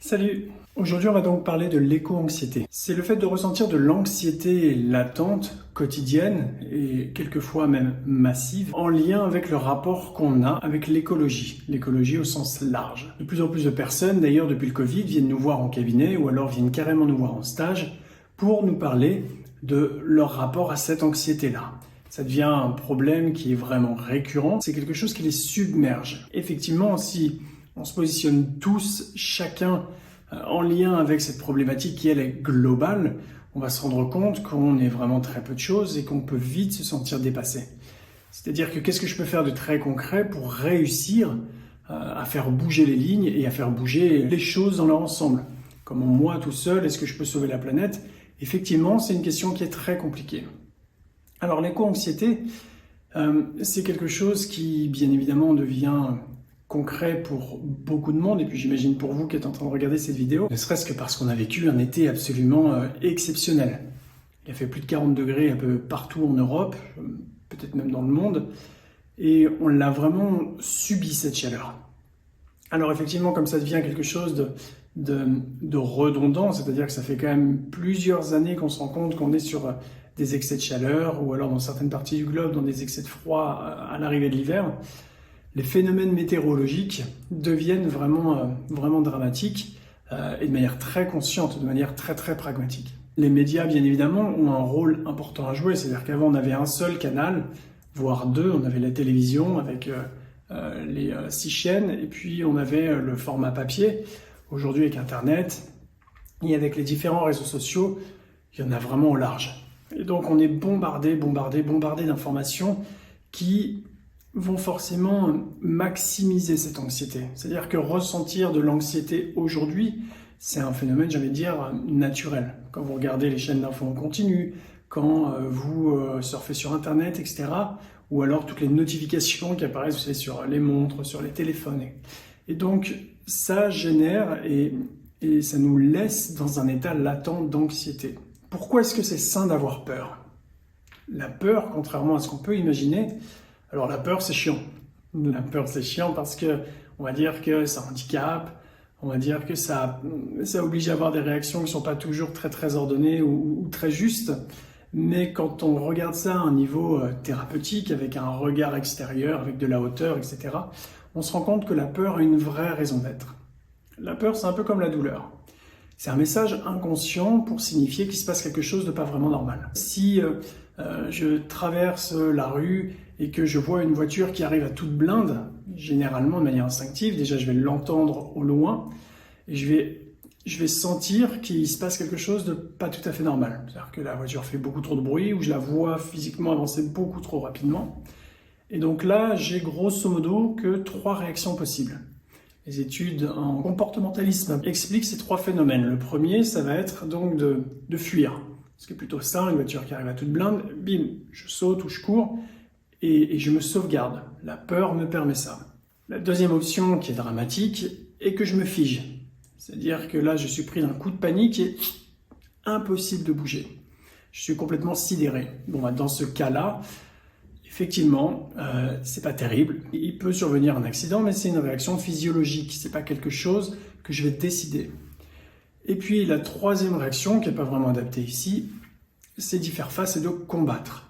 Salut! Aujourd'hui, on va donc parler de l'éco-anxiété. C'est le fait de ressentir de l'anxiété latente, quotidienne et quelquefois même massive, en lien avec le rapport qu'on a avec l'écologie au sens large. De plus en plus de personnes, d'ailleurs depuis le Covid, viennent nous voir en cabinet ou alors viennent carrément nous voir en stage pour nous parler de leur rapport à cette anxiété-là. Ça devient un problème qui est vraiment récurrent, c'est quelque chose qui les submerge. Effectivement, si on se positionne tous, chacun en lien avec cette problématique qui, elle, est globale, on va se rendre compte qu'on est vraiment très peu de choses et qu'on peut vite se sentir dépassé. C'est-à-dire que qu'est-ce que je peux faire de très concret pour réussir à faire bouger les lignes et à faire bouger les choses dans leur ensemble? Comment moi, tout seul, est-ce que je peux sauver la planète? Effectivement, c'est une question qui est très compliquée. Alors l'éco-anxiété, c'est quelque chose qui, bien évidemment, devient concret pour beaucoup de monde, et puis j'imagine pour vous qui êtes en train de regarder cette vidéo, ne serait-ce que parce qu'on a vécu un été absolument exceptionnel. Il a fait plus de 40 degrés un peu partout en Europe, peut-être même dans le monde, et on l'a vraiment subi cette chaleur. Alors effectivement, comme ça devient quelque chose de redondant, c'est-à-dire que ça fait quand même plusieurs années qu'on se rend compte qu'on est sur des excès de chaleur, ou alors dans certaines parties du globe, dans des excès de froid à l'arrivée de l'hiver, les phénomènes météorologiques deviennent vraiment dramatiques et de manière très consciente, de manière très pragmatique. Les médias, bien évidemment, ont un rôle important à jouer, c'est-à-dire qu'avant on avait un seul canal, voire deux, on avait la télévision avec les 6 chaînes, et puis on avait le format papier. Aujourd'hui, avec Internet et avec les différents réseaux sociaux, il y en a vraiment au large. Et donc on est bombardé d'informations qui vont forcément maximiser cette anxiété. C'est-à-dire que ressentir de l'anxiété aujourd'hui, c'est un phénomène, j'ai envie de dire, naturel. Quand vous regardez les chaînes d'infos en continu, quand vous surfez sur Internet, etc., ou alors toutes les notifications qui apparaissent, vous savez, sur les montres, sur les téléphones. Et donc, ça génère et ça nous laisse dans un état latent d'anxiété. Pourquoi est-ce que c'est sain d'avoir peur? La peur, contrairement à ce qu'on peut imaginer, alors la peur c'est chiant. La peur c'est chiant parce que on va dire que ça handicape, on va dire que ça oblige à avoir des réactions qui ne sont pas toujours très ordonnées ou très justes. Mais quand on regarde ça à un niveau thérapeutique, avec un regard extérieur, avec de la hauteur, etc., on se rend compte que la peur a une vraie raison d'être. La peur, c'est un peu comme la douleur. C'est un message inconscient pour signifier qu'il se passe quelque chose de pas vraiment normal. Si je traverse la rue et que je vois une voiture qui arrive à toute blinde, généralement de manière instinctive, déjà je vais l'entendre au loin et je vais sentir qu'il se passe quelque chose de pas tout à fait normal. C'est-à-dire que la voiture fait beaucoup trop de bruit ou je la vois physiquement avancer beaucoup trop rapidement. Et donc là, j'ai grosso modo que 3 réactions possibles. Les études en comportementalisme expliquent ces 3 phénomènes. Le premier, ça va être donc de fuir. Ce qui est plutôt ça, une voiture qui arrive à toute blinde, bim, je saute ou je cours et je me sauvegarde. La peur me permet ça. La deuxième option qui est dramatique est que je me fige. C'est-à-dire que là, je suis pris d'un coup de panique et impossible de bouger. Je suis complètement sidéré. Bon, dans ce cas-là, effectivement, c'est pas terrible. Il peut survenir un accident, mais c'est une réaction physiologique. C'est pas quelque chose que je vais décider. Et puis la troisième réaction, qui n'est pas vraiment adaptée ici, c'est d'y faire face et de combattre.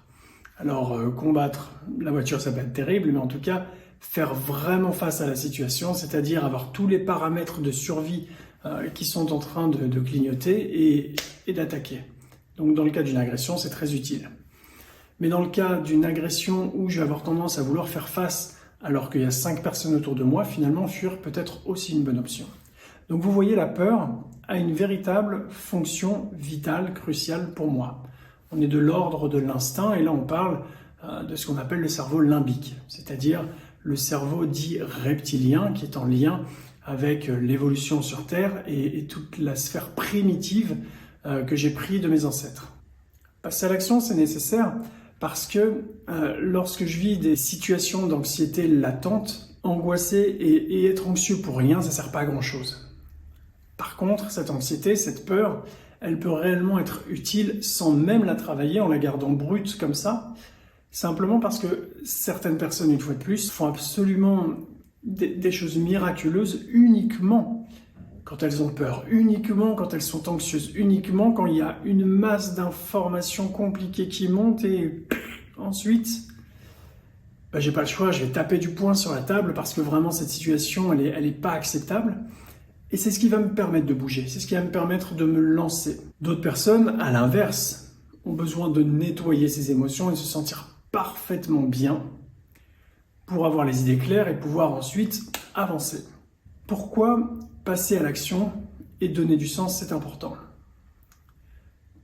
Alors combattre, la voiture ça peut être terrible, mais en tout cas faire vraiment face à la situation, c'est-à-dire avoir tous les paramètres de survie qui sont en train de clignoter et d'attaquer. Donc dans le cas d'une agression, c'est très utile. Mais dans le cas d'une agression où je vais avoir tendance à vouloir faire face alors qu'il y a 5 personnes autour de moi, finalement fuir peut être aussi une bonne option. Donc vous voyez, la peur a une véritable fonction vitale, cruciale pour moi. On est de l'ordre de l'instinct et là on parle de ce qu'on appelle le cerveau limbique, c'est-à-dire le cerveau dit reptilien qui est en lien avec l'évolution sur Terre et toute la sphère primitive que j'ai pris de mes ancêtres. Passer à l'action, c'est nécessaire parce que lorsque je vis des situations d'anxiété latente, angoisser et être anxieux pour rien, ça ne sert pas à grand-chose. Par contre, cette anxiété, cette peur, elle peut réellement être utile sans même la travailler, en la gardant brute comme ça, simplement parce que certaines personnes, une fois de plus, font absolument des choses miraculeuses uniquement quand elles ont peur, uniquement quand elles sont anxieuses, uniquement quand il y a une masse d'informations compliquées qui montent et ensuite, j'ai pas le choix, je vais taper du poing sur la table parce que vraiment cette situation, elle est pas acceptable. Et c'est ce qui va me permettre de bouger, c'est ce qui va me permettre de me lancer. D'autres personnes, à l'inverse, ont besoin de nettoyer ses émotions et se sentir parfaitement bien pour avoir les idées claires et pouvoir ensuite avancer. Pourquoi passer à l'action et donner du sens, c'est important?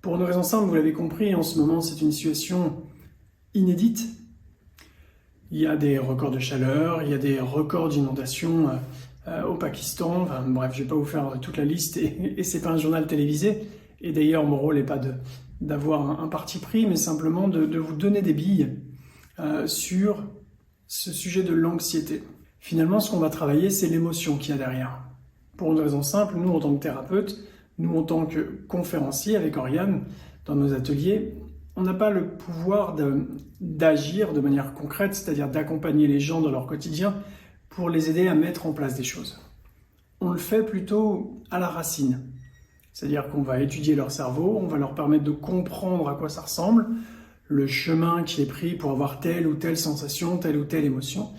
Pour une raison simple, vous l'avez compris, en ce moment c'est une situation inédite. Il y a des records de chaleur, il y a des records d'inondation au Pakistan. Enfin, bref, je ne vais pas vous faire toute la liste et c'est pas un journal télévisé. Et d'ailleurs, mon rôle n'est pas d'avoir un parti pris, mais simplement de vous donner des billes sur ce sujet de l'anxiété. Finalement, ce qu'on va travailler, c'est l'émotion qu'il y a derrière. Pour une raison simple, nous en tant que thérapeute, nous en tant que conférencier avec Oriane, dans nos ateliers, on n'a pas le pouvoir d'agir de manière concrète, c'est-à-dire d'accompagner les gens dans leur quotidien pour les aider à mettre en place des choses. On le fait plutôt à la racine. C'est-à-dire qu'on va étudier leur cerveau, on va leur permettre de comprendre à quoi ça ressemble, le chemin qui est pris pour avoir telle ou telle sensation, telle ou telle émotion.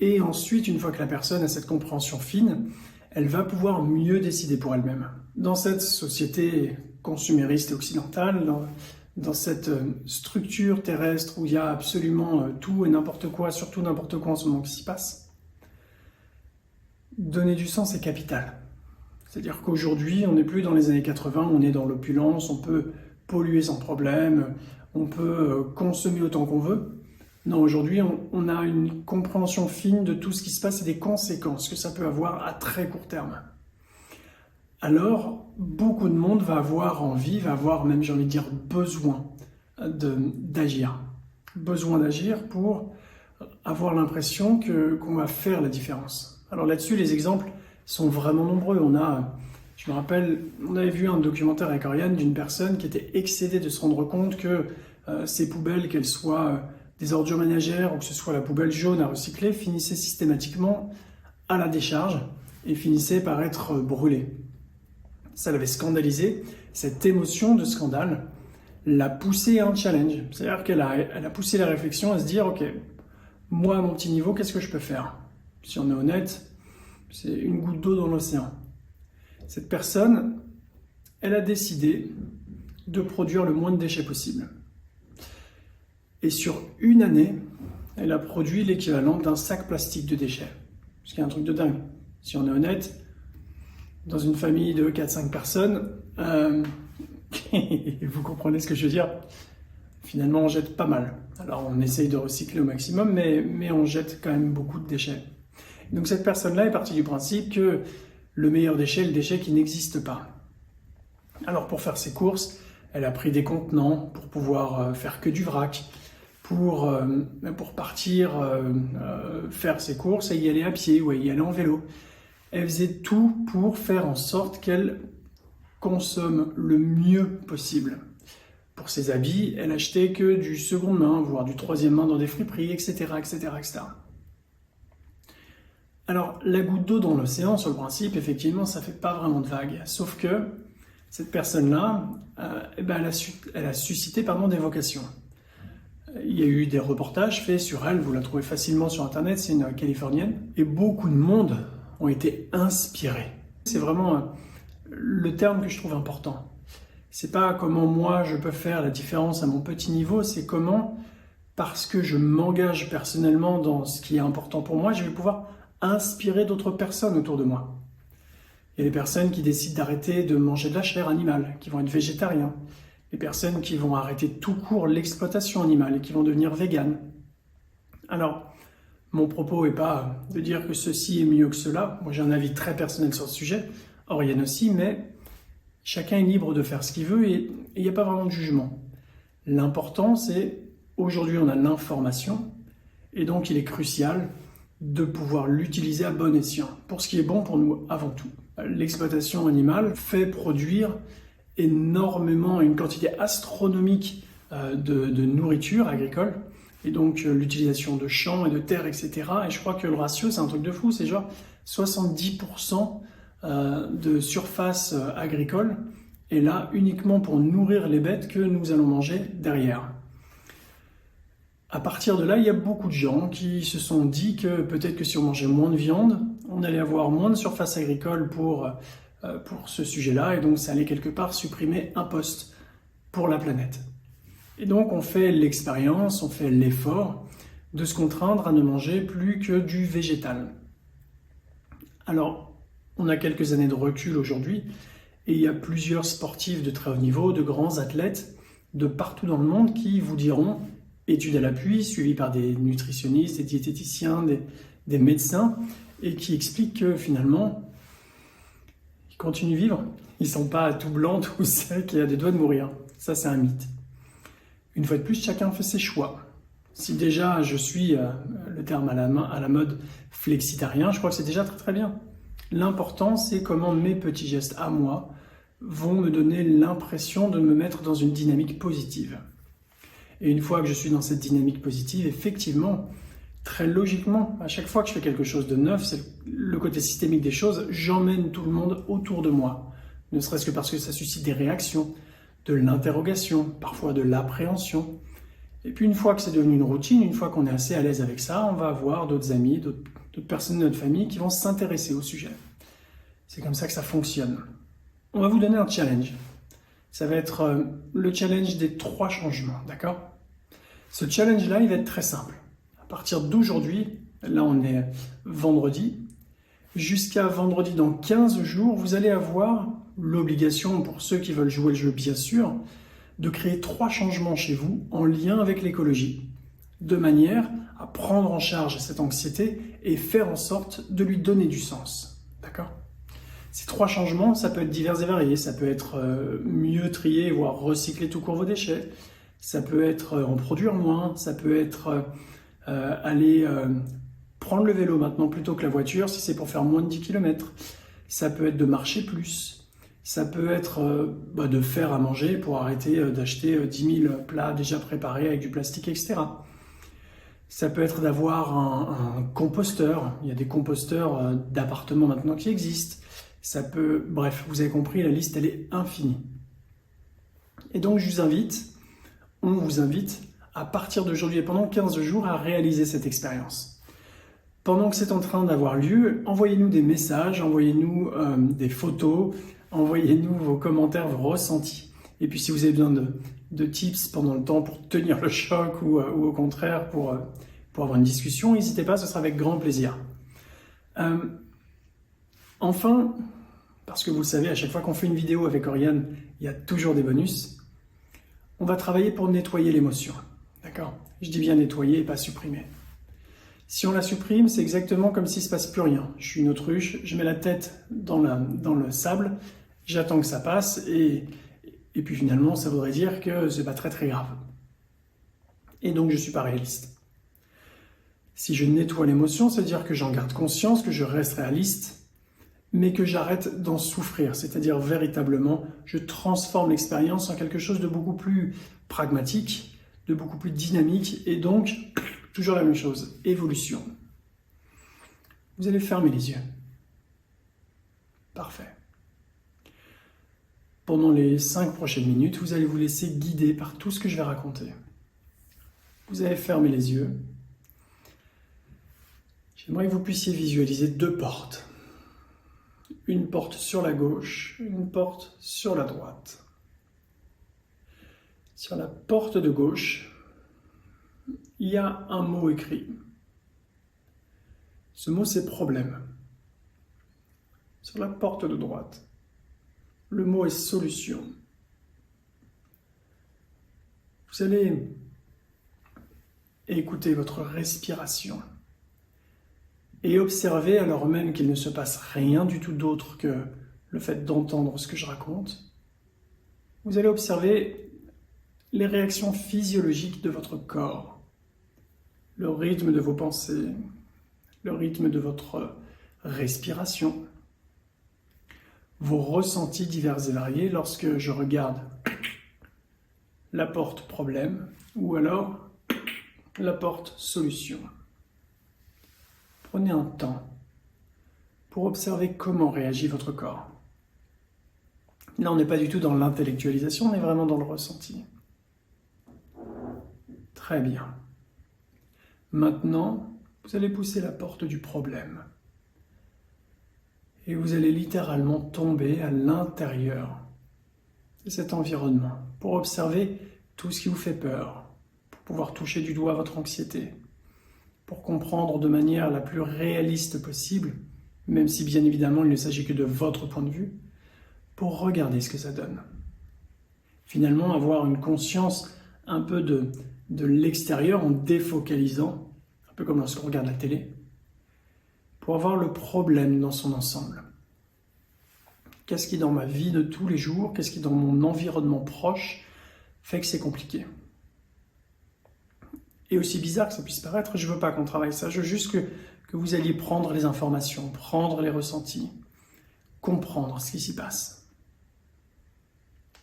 Et ensuite, une fois que la personne a cette compréhension fine, elle va pouvoir mieux décider pour elle-même. Dans cette société consumériste et occidentale, dans cette structure terrestre où il y a absolument tout et n'importe quoi, surtout n'importe quoi en ce moment qui s'y passe, donner du sens est capital. C'est-à-dire qu'aujourd'hui, on n'est plus dans les années 80, on est dans l'opulence, on peut polluer sans problème, on peut consommer autant qu'on veut. Non, aujourd'hui, on a une compréhension fine de tout ce qui se passe et des conséquences que ça peut avoir à très court terme. Alors, beaucoup de monde va avoir envie, va avoir même, j'ai envie de dire, besoin d'agir. Besoin d'agir pour avoir l'impression qu'on va faire la différence. Alors là-dessus, les exemples sont vraiment nombreux. Je me rappelle, on avait vu un documentaire avec Oriane d'une personne qui était excédée de se rendre compte que ces poubelles, qu'elles soient des ordures ménagères ou que ce soit la poubelle jaune à recycler, finissaient systématiquement à la décharge et finissaient par être brûlées. Ça l'avait scandalisé. Cette émotion de scandale l'a poussée à un challenge. C'est-à-dire qu'elle a poussé la réflexion à se dire « Ok, moi à mon petit niveau, qu'est-ce que je peux faire ?» Si on est honnête, c'est une goutte d'eau dans l'océan. Cette personne, elle a décidé de produire le moins de déchets possible. Et sur une année, elle a produit l'équivalent d'un sac plastique de déchets. Ce qui est un truc de dingue. Si on est honnête, dans une famille de 4-5 personnes, vous comprenez ce que je veux dire, finalement on jette pas mal. Alors on essaye de recycler au maximum, mais on jette quand même beaucoup de déchets. Donc cette personne-là est partie du principe que le meilleur déchet est le déchet qui n'existe pas. Alors pour faire ses courses, elle a pris des contenants pour pouvoir faire que du vrac, pour partir faire ses courses et y aller à pied ou y aller en vélo. Elle faisait tout pour faire en sorte qu'elle consomme le mieux possible. Pour ses habits, elle achetait que du seconde main, voire du troisième main dans des friperies, etc., etc., etc. Alors, la goutte d'eau dans l'océan, sur le principe, effectivement, ça ne fait pas vraiment de vague. Sauf que cette personne-là, elle a suscité des vocations. Il y a eu des reportages faits sur elle, vous la trouvez facilement sur Internet, c'est une Californienne. Et beaucoup de monde ont été inspirés. C'est vraiment le terme que je trouve important. C'est pas comment moi je peux faire la différence à mon petit niveau, c'est comment, parce que je m'engage personnellement dans ce qui est important pour moi, je vais pouvoir inspirer d'autres personnes autour de moi. Il y a des personnes qui décident d'arrêter de manger de la chair animale, qui vont être végétariens. Des personnes qui vont arrêter tout court l'exploitation animale et qui vont devenir véganes. Alors, mon propos n'est pas de dire que ceci est mieux que cela. Moi, j'ai un avis très personnel sur ce sujet. Oriane aussi, mais chacun est libre de faire ce qu'il veut et il n'y a pas vraiment de jugement. L'important, c'est aujourd'hui, on a l'information et donc il est crucial de pouvoir l'utiliser à bon escient pour ce qui est bon pour nous avant tout. L'exploitation animale fait produire énormément, une quantité astronomique de nourriture agricole et donc l'utilisation de champs et de terres, etc. Et je crois que le ratio, c'est un truc de fou, c'est genre 70% de surface agricole est là uniquement pour nourrir les bêtes que nous allons manger derrière. À partir de là, il y a beaucoup de gens qui se sont dit que peut-être que si on mangeait moins de viande, on allait avoir moins de surface agricole pour ce sujet-là, et donc ça allait quelque part supprimer un poste pour la planète. Et donc on fait l'expérience, on fait l'effort de se contraindre à ne manger plus que du végétal. Alors, on a quelques années de recul aujourd'hui, et il y a plusieurs sportifs de très haut niveau, de grands athlètes de partout dans le monde qui vous diront, études à l'appui, suivis par des nutritionnistes, des diététiciens, des médecins, et qui expliquent que finalement, ils continuent à vivre. Ils ne sont pas tout blancs, tout secs et à des doigts de mourir. Ça, c'est un mythe. Une fois de plus, chacun fait ses choix. Si déjà je suis, le terme à la mode, flexitarien, je crois que c'est déjà très très bien. L'important, c'est comment mes petits gestes à moi vont me donner l'impression de me mettre dans une dynamique positive. Et une fois que je suis dans cette dynamique positive, effectivement, très logiquement, à chaque fois que je fais quelque chose de neuf, c'est le côté systémique des choses, j'emmène tout le monde autour de moi. Ne serait-ce que parce que ça suscite des réactions, de l'interrogation, parfois de l'appréhension. Et puis une fois que c'est devenu une routine, une fois qu'on est assez à l'aise avec ça, on va avoir d'autres amis, d'autres personnes de notre famille qui vont s'intéresser au sujet. C'est comme ça que ça fonctionne. On va vous donner un challenge. Ça va être le challenge des 3 changements, d'accord? Ce challenge-là, il va être très simple. À partir d'aujourd'hui, là on est vendredi, jusqu'à vendredi dans 15 jours, vous allez avoir l'obligation, pour ceux qui veulent jouer le jeu bien sûr, de créer 3 changements chez vous en lien avec l'écologie, de manière à prendre en charge cette anxiété et faire en sorte de lui donner du sens. D'accord ? Ces 3 changements, ça peut être divers et variés, ça peut être mieux trier, voire recycler tout court vos déchets, ça peut être en produire moins, ça peut être aller prendre le vélo maintenant plutôt que la voiture si c'est pour faire moins de 10 km, ça peut être de marcher plus, ça peut être de faire à manger pour arrêter d'acheter 10 000 plats déjà préparés avec du plastique, etc. Ça peut être d'avoir un composteur. Il y a des composteurs d'appartements maintenant qui existent. Ça peut... Bref, vous avez compris, la liste, elle est infinie. Et donc, on vous invite, à partir d'aujourd'hui et pendant 15 jours, à réaliser cette expérience. Pendant que c'est en train d'avoir lieu, envoyez-nous des messages, envoyez-nous des photos, envoyez-nous vos commentaires, vos ressentis. Et puis si vous avez besoin de tips pendant le temps pour tenir le choc ou au contraire pour avoir une discussion, n'hésitez pas, ce sera avec grand plaisir. Enfin, parce que vous le savez, à chaque fois qu'on fait une vidéo avec Oriane, il y a toujours des bonus, on va travailler pour nettoyer l'émotion. D'accord ? Je dis bien nettoyer et pas supprimer. Si on la supprime, c'est exactement comme s'il ne se passe plus rien. Je suis une autruche, je mets la tête dans le sable, j'attends que ça passe et puis finalement, ça voudrait dire que c'est pas très très grave. Et donc, je ne suis pas réaliste. Si je nettoie l'émotion, c'est-à-dire que j'en garde conscience, que je reste réaliste, mais que j'arrête d'en souffrir. C'est-à-dire véritablement, je transforme l'expérience en quelque chose de beaucoup plus pragmatique, de beaucoup plus dynamique et donc... Toujours la même chose, évolution. Vous allez fermer les yeux. Parfait. Pendant les 5 prochaines minutes, vous allez vous laisser guider par tout ce que je vais raconter. Vous allez fermer les yeux. J'aimerais que vous puissiez visualiser 2 portes. Une porte sur la gauche, une porte sur la droite. Sur la porte de gauche, il y a un mot écrit. Ce mot, c'est problème. Sur la porte de droite, le mot est solution. Vous allez écouter votre respiration et observer, alors même qu'il ne se passe rien du tout d'autre que le fait d'entendre ce que je raconte, vous allez observer les réactions physiologiques de votre corps. Le rythme de vos pensées, le rythme de votre respiration, vos ressentis divers et variés lorsque je regarde la porte problème ou alors la porte solution. Prenez un temps pour observer comment réagit votre corps. Là, on n'est pas du tout dans l'intellectualisation, on est vraiment dans le ressenti. Très bien. Maintenant, vous allez pousser la porte du problème. Et vous allez littéralement tomber à l'intérieur de cet environnement pour observer tout ce qui vous fait peur, pour pouvoir toucher du doigt votre anxiété, pour comprendre de manière la plus réaliste possible, même si bien évidemment il ne s'agit que de votre point de vue, pour regarder ce que ça donne. Finalement, avoir une conscience un peu de l'extérieur en défocalisant, un peu comme lorsqu'on regarde la télé, pour avoir le problème dans son ensemble. Qu'est-ce qui dans ma vie de tous les jours, qu'est-ce qui dans mon environnement proche fait que c'est compliqué? Et aussi bizarre que ça puisse paraître, je ne veux pas qu'on travaille ça, je veux juste que vous alliez prendre les informations, prendre les ressentis, comprendre ce qui s'y passe.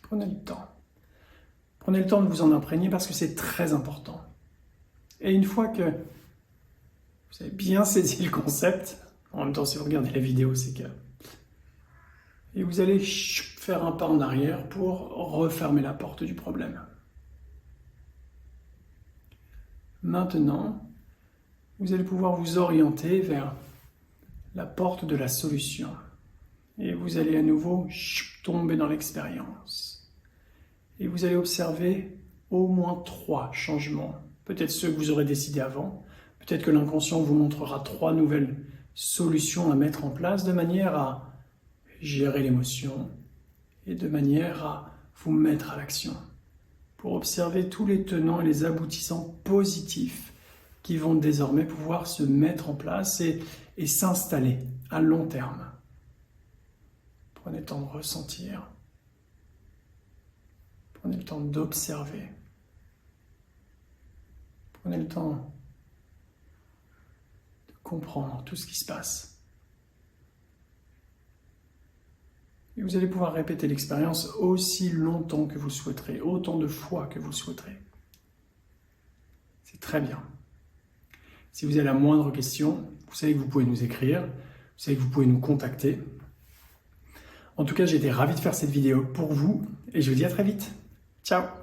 Prenez le temps. Prenez le temps de vous en imprégner parce que c'est très important. Et une fois que vous avez bien saisi le concept, en même temps si vous regardez la vidéo, c'est que... Et vous allez faire un pas en arrière pour refermer la porte du problème. Maintenant, vous allez pouvoir vous orienter vers la porte de la solution. Et vous allez à nouveau tomber dans l'expérience. Et vous allez observer au moins 3 changements. Peut-être ceux que vous aurez décidé avant. Peut-être que l'inconscient vous montrera 3 nouvelles solutions à mettre en place de manière à gérer l'émotion et de manière à vous mettre à l'action. Pour observer tous les tenants et les aboutissants positifs qui vont désormais pouvoir se mettre en place et s'installer à long terme. Prenez le temps de ressentir. Prenez le temps d'observer. Prenez le temps de comprendre tout ce qui se passe. Et vous allez pouvoir répéter l'expérience aussi longtemps que vous souhaiterez, autant de fois que vous souhaiterez. C'est très bien. Si vous avez la moindre question, vous savez que vous pouvez nous écrire, vous savez que vous pouvez nous contacter. En tout cas, j'ai été ravi de faire cette vidéo pour vous et je vous dis à très vite. Ciao!